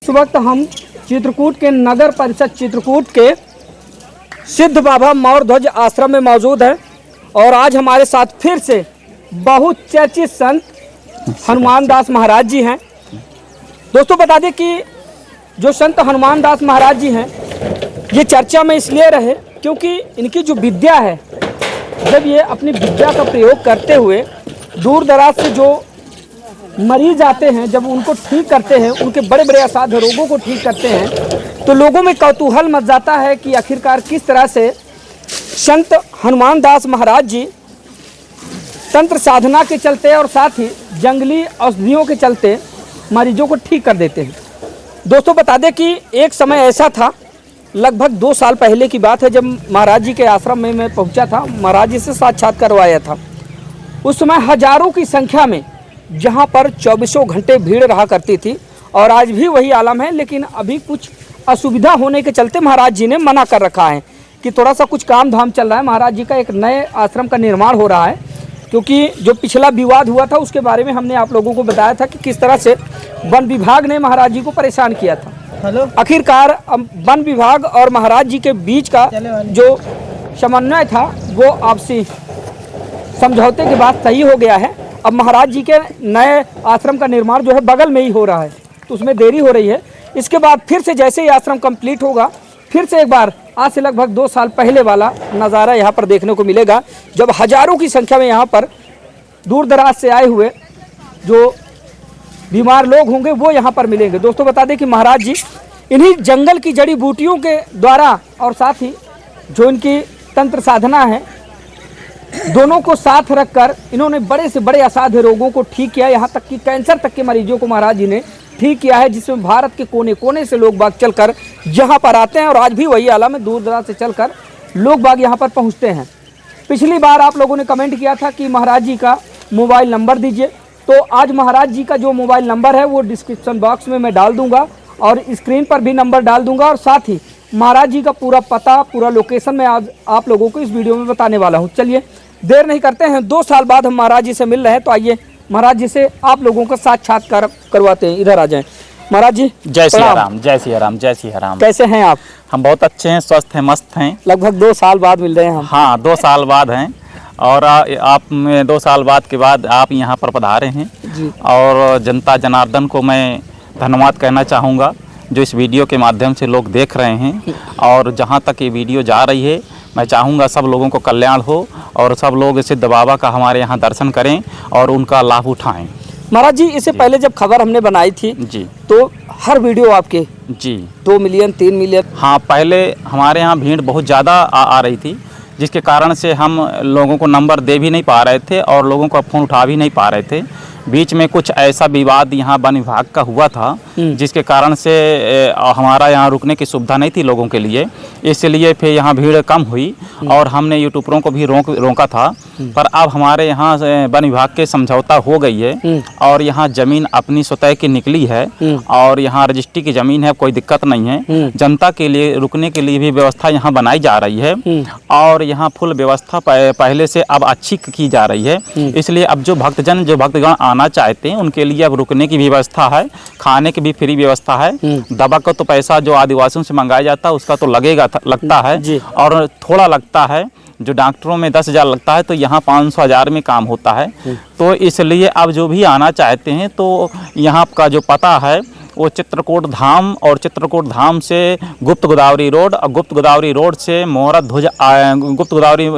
इस वक्त हम चित्रकूट के नगर परिषद चित्रकूट के सिद्ध बाबा मौर्य ध्वज आश्रम में मौजूद है और आज हमारे साथ फिर से बहुत चर्चित संत हनुमान दास महाराज जी हैं। दोस्तों बता दें कि जो संत हनुमान दास महाराज जी हैं ये चर्चा में इसलिए रहे क्योंकि इनकी जो विद्या है, जब ये अपनी विद्या का प्रयोग करते हुए दूर दराज से जो मरीज आते हैं, जब उनको ठीक करते हैं, उनके बड़े बड़े असाध्य रोगों को ठीक करते हैं, तो लोगों में कौतूहल मच जाता है कि आखिरकार किस तरह से संत हनुमान दास महाराज जी तंत्र साधना के चलते और साथ ही जंगली औषधियों के चलते मरीजों को ठीक कर देते हैं। दोस्तों बता दें कि एक समय ऐसा था, लगभग 2 साल पहले की बात है, जब महाराज जी के आश्रम में मैं पहुंचा था, महाराज जी से साक्षात करवाया था। उस समय हजारों की संख्या में जहां पर 24 घंटे भीड़ रहा करती थी और आज भी वही आलम है, लेकिन अभी कुछ असुविधा होने के चलते महाराज जी ने मना कर रखा है कि थोड़ा सा कुछ काम धाम चल रहा है। महाराज जी का एक नए आश्रम का निर्माण हो रहा है, क्योंकि जो पिछला विवाद हुआ था उसके बारे में हमने आप लोगों को बताया था कि किस तरह से वन विभाग ने महाराज जी को परेशान किया था। आखिरकार वन विभाग और महाराज जी के बीच का जो समन्वय था वो आपसी समझौते के बाद सही हो गया है। अब महाराज जी के नए आश्रम का निर्माण जो है बगल में ही हो रहा है, तो उसमें देरी हो रही है। इसके बाद फिर से जैसे ही आश्रम कंप्लीट होगा, फिर से एक बार आज से लगभग 2 साल पहले वाला नज़ारा यहाँ पर देखने को मिलेगा, जब हजारों की संख्या में यहाँ पर दूर दराज से आए हुए जो बीमार लोग होंगे वो यहाँ पर मिलेंगे। दोस्तों बता दें कि महाराज जी इन्हीं जंगल की जड़ी बूटियों के द्वारा और साथ ही जो इनकी तंत्र साधना है, दोनों को साथ रखकर इन्होंने बड़े से बड़े असाध्य रोगों को ठीक किया। यहाँ तक कि कैंसर तक के मरीजों को महाराज जी ने ठीक किया है, जिसमें भारत के कोने कोने से लोग बाग चलकर यहाँ पर आते हैं और आज भी वही आलम में दूर दराज से चलकर लोग बाग यहाँ पर पहुँचते हैं। पिछली बार आप लोगों ने कमेंट किया था कि महाराज जी का मोबाइल नंबर दीजिए, तो आज महाराज जी का जो मोबाइल नंबर है वो डिस्क्रिप्शन बॉक्स में मैं डाल दूँगा और स्क्रीन पर भी नंबर डाल दूँगा, और साथ ही महाराज जी का पूरा पता, पूरा लोकेशन मैं आज आप लोगों को इस वीडियो में बताने वाला हूँ। चलिए देर नहीं करते हैं, 2 साल बाद हम महाराज जी से मिल रहे हैं, तो आइए महाराज जी से आप लोगों का साक्षात्कार करवाते हैं। इधर आ जाएं। महाराज जी जय सिया राम, जय सिया राम, जय सिया राम। कैसे हैं आप? हम बहुत अच्छे हैं, स्वस्थ हैं, मस्त हैं। लगभग 2 साल बाद मिल रहे हैं हम। हाँ 2 साल बाद हैं और आप 2 साल बाद के बाद आप यहाँ पर पधारे हैं जी। और जनता जनार्दन को मैं धन्यवाद कहना चाहूँगा जो इस वीडियो के माध्यम से लोग देख रहे हैं, और जहाँ तक ये वीडियो जा रही है मैं चाहूँगा सब लोगों को कल्याण हो और सब लोग सिद्ध बाबा का हमारे यहाँ दर्शन करें और उनका लाभ उठाएं। महाराज जी इससे पहले जब खबर हमने बनाई थी जी, तो हर वीडियो आपके जी 2 मिलियन 3 मिलियन, हाँ पहले हमारे यहाँ भीड़ बहुत ज़्यादा आ रही थी, जिसके कारण से हम लोगों को नंबर दे भी नहीं पा रहे थे और लोगों का फ़ोन उठा भी नहीं पा रहे थे। बीच में कुछ ऐसा विवाद यहाँ वन विभाग का हुआ था जिसके कारण से हमारा यहाँ रुकने की सुविधा नहीं थी लोगों के लिए, इसलिए फिर यहाँ भीड़ कम हुई और हमने यूट्यूबरों को भी रोका था। पर अब हमारे यहाँ वन विभाग के समझौता हो गई है और यहाँ ज़मीन अपनी स्वतः की निकली है और यहाँ रजिस्ट्री की ज़मीन है, कोई दिक्कत नहीं है। जनता के लिए रुकने के लिए भी व्यवस्था यहाँ बनाई जा रही है और यहाँ फुल व्यवस्था पहले से अब अच्छी की जा रही है। इसलिए अब जो भक्तगण आना चाहते हैं उनके लिए अब रुकने की व्यवस्था है, खाने की भी फ्री व्यवस्था है। दवा का तो पैसा जो आदिवासियों से मंगाया जाता है उसका तो लगता है और थोड़ा लगता है, जो डॉक्टरों में 10,000 लगता है तो यहाँ 500-1000 में काम होता है। तो इसलिए अब जो भी आना चाहते हैं तो यहाँ का जो पता है वो चित्रकूट धाम, और चित्रकूट धाम से गुप्त गोदावरी रोड, और गुप्त गोदावरी रोड से मोहरा ध्वज, गुप्त गोदावरी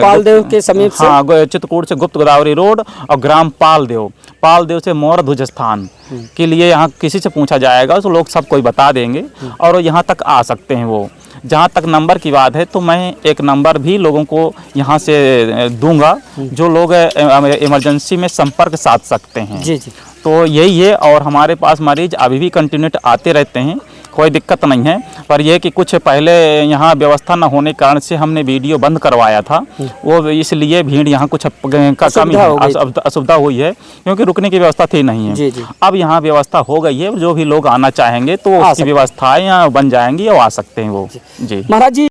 पालदेव के समीप से, हाँ चित्रकूट से गुप्त गोदावरी रोड और ग्राम पालदेव से मोहरा ध्वज स्थान के लिए यहाँ किसी से पूछा जाएगा तो लोग सब कोई बता देंगे और यहाँ तक आ सकते हैं। वो जहाँ तक नंबर की बात है तो मैं एक नंबर भी लोगों को यहाँ से दूंगा जो लोग इमरजेंसी में संपर्क साध सकते हैं। जी जी, तो यही है, और हमारे पास मरीज अभी भी कंटिन्यू आते रहते हैं, कोई दिक्कत नहीं है। पर यह कि कुछ पहले यहाँ व्यवस्था न होने के कारण से हमने वीडियो बंद करवाया था, वो इसलिए भीड़ यहाँ कुछ कमी असुविधा हुई है क्योंकि रुकने की व्यवस्था थी नहीं है। जी जी। अब यहाँ व्यवस्था हो गई है, जो भी लोग आना चाहेंगे तो उसकी व्यवस्थाएं यहाँ बन जाएंगी और आ सकते हैं वो। जी महाराज जी